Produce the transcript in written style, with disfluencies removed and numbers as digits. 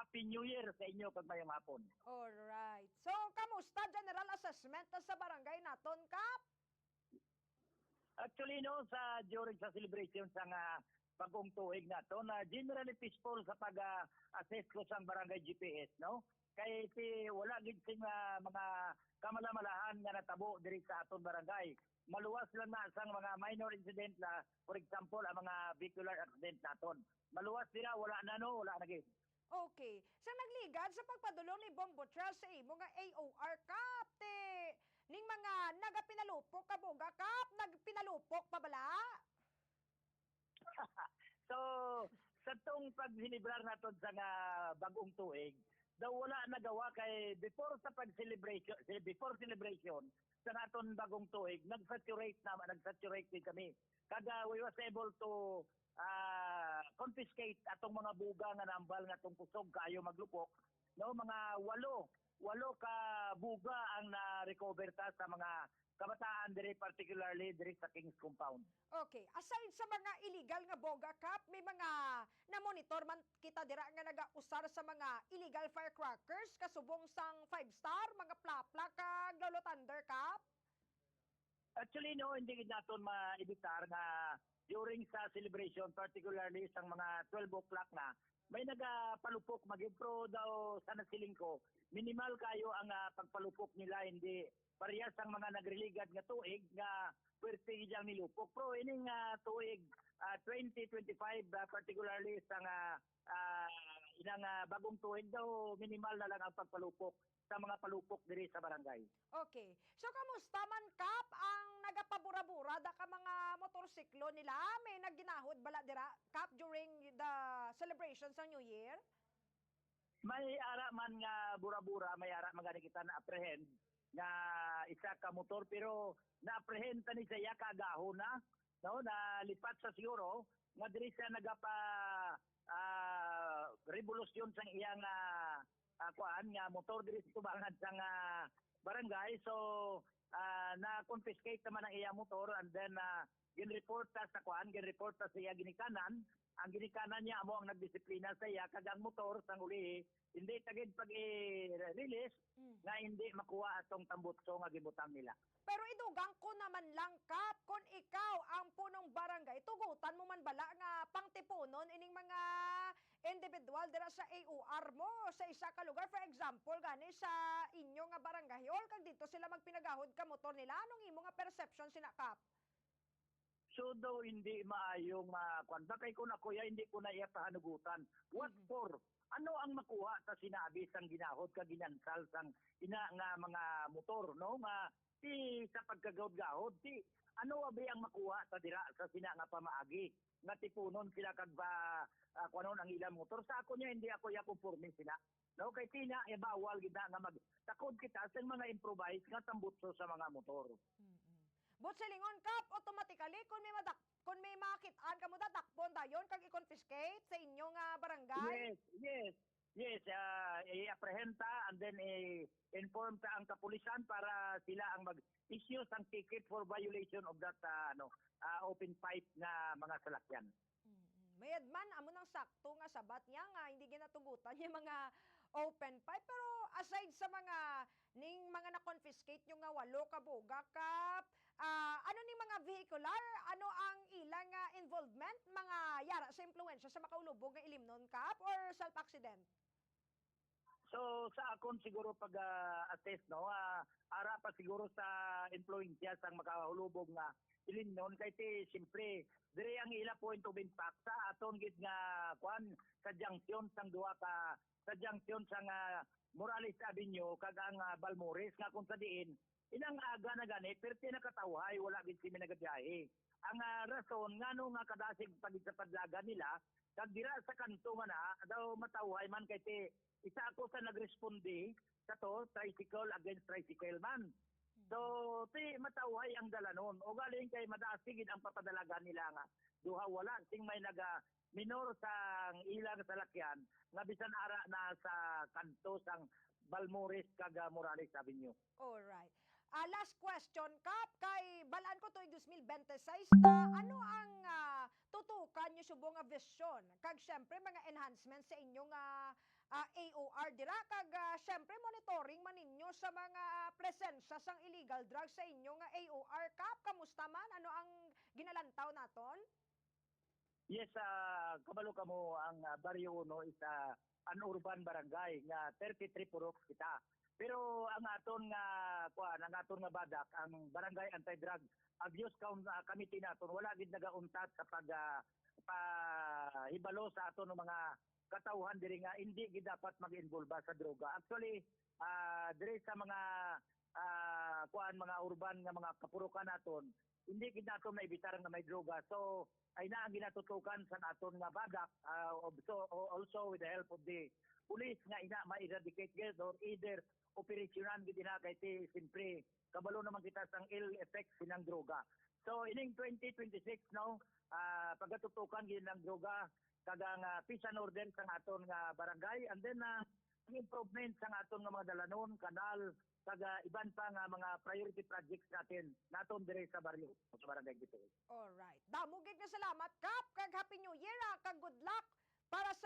Happy New Year sa inyo kag mayong hapon. Alright. So, kamusta general assessment sa barangay naton, Kap? Actually no sa during sa celebration sa nga bagong tuig nato na generally peaceful sa pag-assess ko sa barangay GPS no. Kay si wala gid sing mga kamalamalahan nga natabo diri sa aton barangay. Maluwas lang na sang mga minor incident na for example ang mga vehicular accident naton. Maluwas sila wala na no, wala na gid. Okay. Sa nagligad sa pagpadulong ni Bombo Charles sa imo nga AOR, Kap, ning mga nagapinalupok ka boga, Kap, nagpinalupok pa bala? So, sa tong pag-celebrar naton sa nga bagong tuig, daw wala nagawa kay before celebration sa naton bagong tuig, nag-saturate din kami. Kada we was able to confiscate atong mga buga nga nambal nga tong kusog kayo maglupok, no mga walo ka buga ang na-recover ta sa mga kabataan diri particularly diri sa King's Compound. Okay. Aside sa mga illegal nga boga, Kap, may mga na-monitor man kita dira nga nagausar sa mga illegal firecrackers kasubong sang 5-star, mga plapla kag Lolo Thunder, Kap? Actually, no, hindi naton maibitar na during sa celebration, particularly sa mga 12 o'clock na, may nagapalupok, mag-impro daw sa nasiling ko. Minimal kayo ang pagpalupok nila, hindi parehas ang mga nagreligad nga tuig nga pwerte iyang nilupok. Pero ining tuig 2025, particularly sa inang bagong tuig daw, minimal na lang ang pagpalupok sa mga palupok diri sa barangay. Okay. So, kamusta man, Kap, ang nagapabura-bura da ka mga motorsiklo nila? May nagginahod bala dira, Kap, during the celebrations ng New Year? May ara man nga bura-bura, may ara man gani kita na-apprehend nga isa ka motor pero na-apprehend ta ni siya kagahon na no na lipat sa siguro nga diri siya nagapa revolusyon sang iyang kuan nga motor diri sa tubangan sang barangay. So na-confiscate naman ang iyang motor and then gin-report ta sa kuan, gin-report ta sa iya ginikanan. Ang ginikanan niya amo ang nagdisiplina sa iya kag ang motor sang uli hindi tagid pag i-release nga hindi makuha atong tambutso nga gibutang nila. Pero idugang ko naman lang, Kap, kung ikaw ang punong barangay, tugutan mo man bala nga pangtipunon ining mga individual dira sa AOR mo sa isa ka lugar. For example, gani sa inyo nga barangay, or kag dito sila magpinagahod ka motor nila, anong imo nga perception sina, Kap? So daw hindi maayong kuan kay ko na kuya hindi ko na iya pahanugutan. What for? Ano ang makuha sa sinabi sang ginahod ka ginansal sang ina nga mga motor no nga ti sa pagkagahod ti ano abi ang makuha sa dira sa sina nga pamaagi nga tipunon sila kag kuanon ang ilang motor sa ako niya hindi ako ya conforme sila no kay tina bawal gid na nga magtakod kita sa mga improvise nga tambutso sa mga motor. But sa lingon, Kap, automatically kung may makitaan ka mo takpon dayon kag i-confiscate sa inyo nga barangay? Yes, i-apprehend ta and then inform ta ang kapulisan para sila ang mag-issue sang ticket for violation of that open pipe na mga salakyan. Mayad man, amo nang sakto nga sabat niya nga hindi ginatugutan yung mga open pipe. Pero aside sa ning mga na-confiscate nyo nga walo ka boga, Kap, ano ning mga vehicular? Ano ang ilang involvement? Mga yara sa impluensya sa makaulubog nga ilimnon, Kap, or self-accident? So sa akon siguro pag-assess no, ara pa siguro sa influensya sang makahulubog nga ilimnon kay ti siyempre diri ang ila point of impact sa aton gid nga kuan sa junction sang duha ka sa junction sang Morales Avenue kag ang Balmores nga kung sa diin inang aga na gani perti nakatawhay wala gid simi nagabiyahe. Ang rason ngano nga kadasig pagid sa padlaga nila kag dira sa kanto nga na daw matawhay man kay ti isa ako sa nagresponde sa to tricycle against tricycle man. So, matawhay ang dalanon. O galing kay madasigid ang papadalaga nila nga. Duha wala sing may minor sang ilang salakyan nga bisan ara na sa kanto sang Balmores kag Morales Avenue. Alright. Last question, Kap, kay balaan ko tuig 2026 na ano ang tutukan nyo subong nga vision? Kag syempre mga enhancements sa inyong dira kag syempre monitoring man ninyo sa mga presensya sang illegal drugs sa inyo nga AOR Kap. Kamusta man? Ano ang ginalantaw naton? Yes, kabalo ka mo ang Barrio Uno is an urban barangay nga 33 purok kita. Pero ang aton nga ang aton nga badak ang Barangay Anti-Drug Abuse Committee naton wala gid nagauntat kapag pahibalo sa aton ng mga katauhan diri nga hindi gid dapat mag-involba sa droga. Actually, diri sa mga mga urban nga mga kapurukan naton, hindi gid naton maibitar nga may droga. So ay na ang ginatutukan sa aton nga badak, also with the help of the police nga ina ma-eradicate gid or either operasyonan gid ina kay ti simpre kabalo naman kita sang ill effects ng droga. So ining 2026 now, pagatutukan gid ng droga kagang peace and order sang aton nga barangay, and then improvement sang aton nga mga dalanon, kanal, kaga iban pa nga mga priority projects naton dire sa baryo sa barangay Gitawid. Alright. Damo gid nga salamat Kap kag Happy New Year kag good luck para sa